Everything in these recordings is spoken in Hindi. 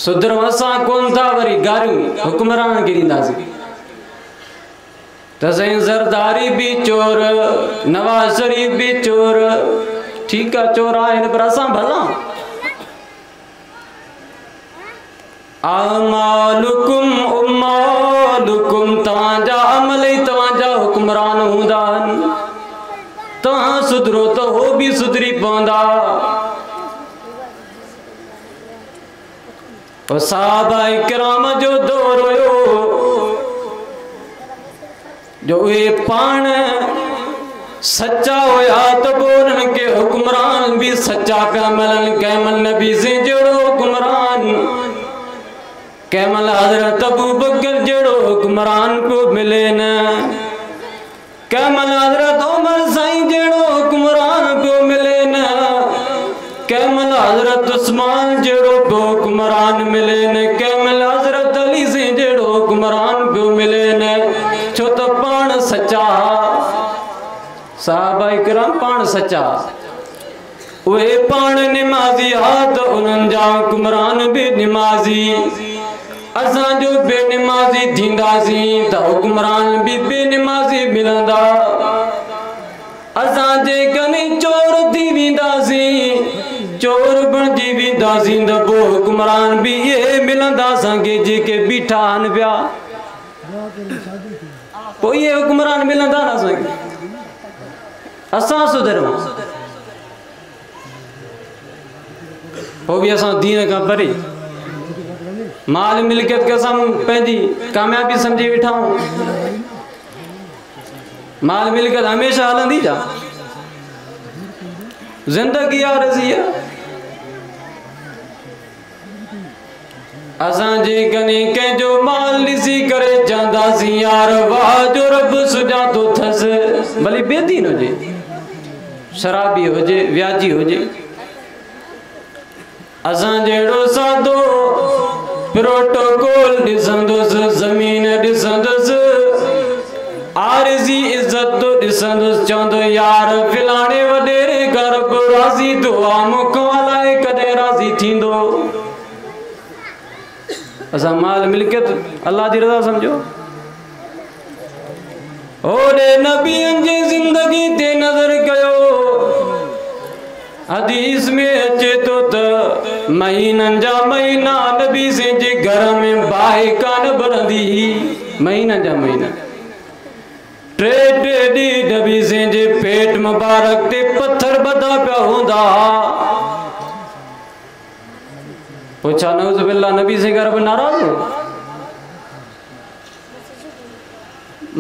सुधरो असां कोन था वरी गारियूं हुक्मरान खे ॾींदासीं त साईं ज़रदारी भी चोर नवाज़ शरीफ भी चोर ठीक है चोर आहिनि पर असां भला आमालुकुम उम्मालुकुम तव्हांजा अमल ई तव्हांजा हुक्मरान हूंदा आहिनि तव्हां सुधरो त हो भी सुधरी पवंदा सहाबा इकराम जो दौर हुयो जो वे पाण सच्चा होया तो उन्हनि खे हुक्मरान भी सच्चा पिया मिलनि कंहिंमहिल नबी से जहिड़ो हुक्मरान कंहिंमहिल हज़रत अबू बकर जहिड़ो हुक्मरान पियो मिले न कंहिंमहिल हज़रत उमर साईं जहिड़ो हुक्मरान पियो मिले न कंहिंमहिल हज़रत उस्मान जहिड़ो पियो हुक्मरान मिले न कंहिंमहिल हज़रत अली साईं जहिड़ो हुक्मरान पियो मिले न छो त पाण सच्चा साहबा इकराम पाण सच्चा उहे पाण निमाज़ी हा त उन्हनि जा हुक्मरान भी निमाज़ी असां जो बेनिमाज़ी थींदासीं त हुक्मरान भी बेनिमाज़ी मिलंदा असां जेकॾहिं चोर थी वेंदासीं चोर बणिजी वेंदासीं त पोइ हुक्मरान भी इहे मिलंदा असांखे जेके बीठा आहिनि पिया पोइ इहे हुक्मरान मिलंदा न असांखे असां सुधरूं पोइ भी असां दीन खां परे माल मिल्कियत के असां पंहिंजी कामयाबी समझी वेठा आहियूं माल मिल्कियत हमेशा हलंदी जा जिंदगी आरज़ी आहे असां जेकॾहिं कंहिंजो माल ॾिसी करे चवंदासीं यार वाह जो रब सुञातो अथसि भली बेदीन हुजे शराबी हुजे व्याजी हुजे असां जहिड़ो सादो प्रोटोकॉल ॾिसंदुसि ज़मीन ॾिसंदुसि आरज़ी इज़त ॾिसंदुसि चवंदो यार फिलाणे वॾेरे घर बि राज़ी दुआ मूंखां अलाए कॾहिं राज़ी थींदो असां माल मिल्कियत अल्लाह जी रज़ा समझो ओॾे नबियनि जी ज़िंदगी ते नज़र कयो हदीस में अचे तो त महीननि जा महीना नबी से जे घर में बाहि कान भरंदी महीननि जा महीना टे ॾींहं नबी से जे पेट मुबारक ते पत्थर ॿधा पिया हूंदा पोइ छा नऊज़ बिल्ला नबी से घर में नाराज़ हो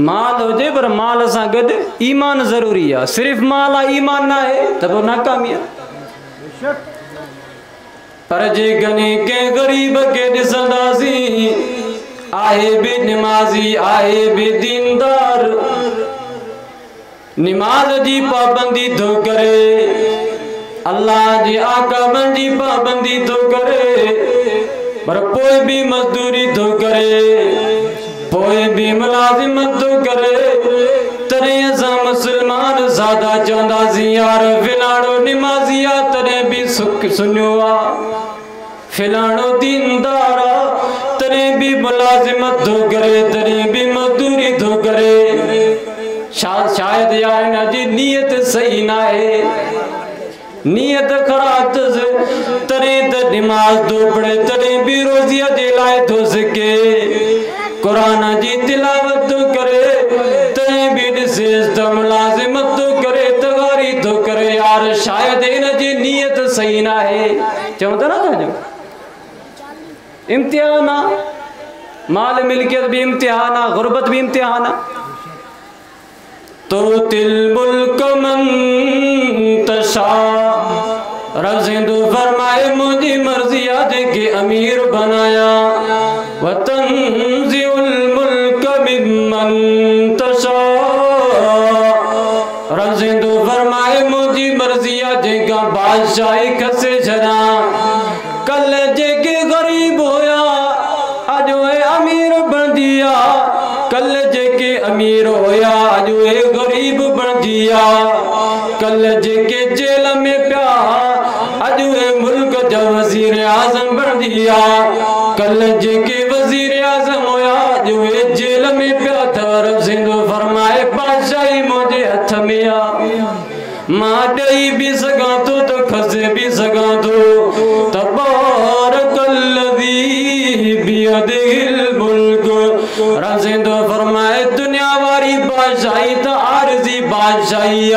माल हुजे पर माल सां गॾु ईमान ज़रूरी आहे सिर्फ़ माल आहे ईमान न आहे त पोइ नाकामी आहे पर जेकॾहिं कंहिं ग़रीब खे ॾिसंदासीं आहे बि निमाज़ी आहे बि दीनदार निमाज़ जी पाबंदी थो करे अल्लाह जी आकामनि जी पाबंदी थो करे पर पोइ भी मज़दूरी थो करे पोइ भी मुलाज़िमत थो करे तॾहिं असां मुस्लमान सादा चवंदासीं यार फिलाणो निमाज़ी आहे तॾहिं भी सुञो आहे फिलाणो दीनदार आहे तॾहिं भी मुलाज़िमत थो करे तॾहिं भी मज़दूरी थो करे शायदि या हिन जी नियत सही न आहे नियत ख़राब अथसि तॾहिं त निमाज़ थो पढ़े तॾहिं भी रोज़ीअ जे लाइ थो सिके कुरान जी तिलावत थो करे तॾहिं भी ॾिसेसि त मुलाज़िमत थो करे तवारी थो करे यार शायदि हिन जी नियत सही न आहे चऊं था न तव्हांजो इम्तिहान आहे माल मिल्कियत भी इम्तिहान आहे गुरबत भी इम्तिहान आहे तो तिल मुल्क मन तशा रब सिंधु फरमाए मुझी मर्जी आहे के अमीर बनाया वतन जिउल मुल्क मिमन तशा रब सिंधु फरमाए मुझी मर्जी आहे का बादशाही खसे छड़ा कल जेके गरीब होया अज वे अमीर बन दिया कल जेके अमीर होया अज वे गरीब बन दिया कल जेके जेल में पिया अज वे मुल्क जो वजीर आजम बन दिया। कल जेके वजीर आजम होया जो जेल में पिया था, रब सिंधु फरमाए बादशाही मुझे हथ में आ। मां दई भी सगा तो खसे भी सगा तो। तबारकल्लज़ी बियदिहिल मुल्क, रब सिंधु फरमाए दुनिया वारी बादशाही तो आरजी बादशाही आ,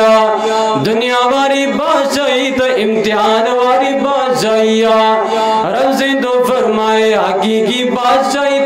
दुनिया वारी बादशाही तो इम्तिहान वारी बादशाही आ। रब सिंधु फरमाए हकीकी बादशाही